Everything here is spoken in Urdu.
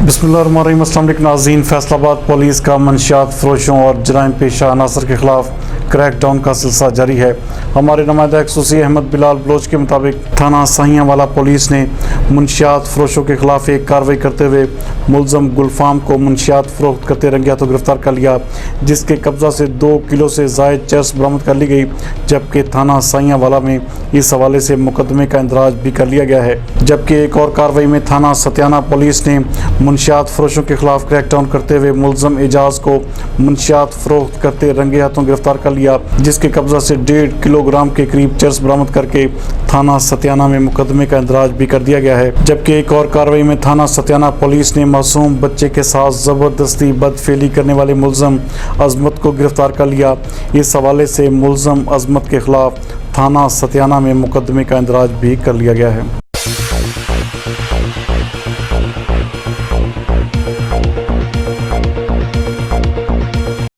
بسم اللہ الرحمن الرحیم۔ السلام علیکم ناظرین، فیصل آباد پولیس کا منشیات فروشوں اور جرائم پیشہ عناصر کے خلاف کریک ڈاؤن کا سلسلہ جاری ہے۔ ہمارے نمائندہ خصوصی احمد بلال بلوچ کے مطابق تھانہ سائیاں والا پولیس نے منشیات فروشوں کے خلاف ایک کارروائی کرتے ہوئے ملزم گلفام کو منشیات فروخت کرتے رنگے ہاتھوں گرفتار کر لیا، جس کے قبضہ سے 2 کلو سے زائد چرس برآمد کر لی گئی، جبکہ تھانہ سائیاں والا میں اس حوالے سے مقدمے کا اندراج بھی کر لیا گیا ہے۔ جبکہ ایک اور کارروائی میں تھانہ ستیانہ پولیس نے منشیات فروشوں کے خلاف کریک ڈاؤن کرتے ہوئے ملزم اعجاز کو منشیات فروخت کرتے رنگے ہاتھوں گرفتار کر لیا، جس کے قبضہ سے 1.5 کلو گرام کے قریب چرس برآمد کر کے تھانہ ستیانہ میں مقدمے کا اندراج بھی کر دیا گیا ہے۔ جبکہ ایک اور کارروائی میں تھانہ ستیانہ پولیس نے معصوم بچے کے ساتھ زبردستی بدفعلی کرنے والے ملزم عظمت کو گرفتار کر لیا۔ اس حوالے سے ملزم عظمت کے خلاف تھانہ ستیانہ میں مقدمے کا اندراج بھی کر لیا گیا ہے۔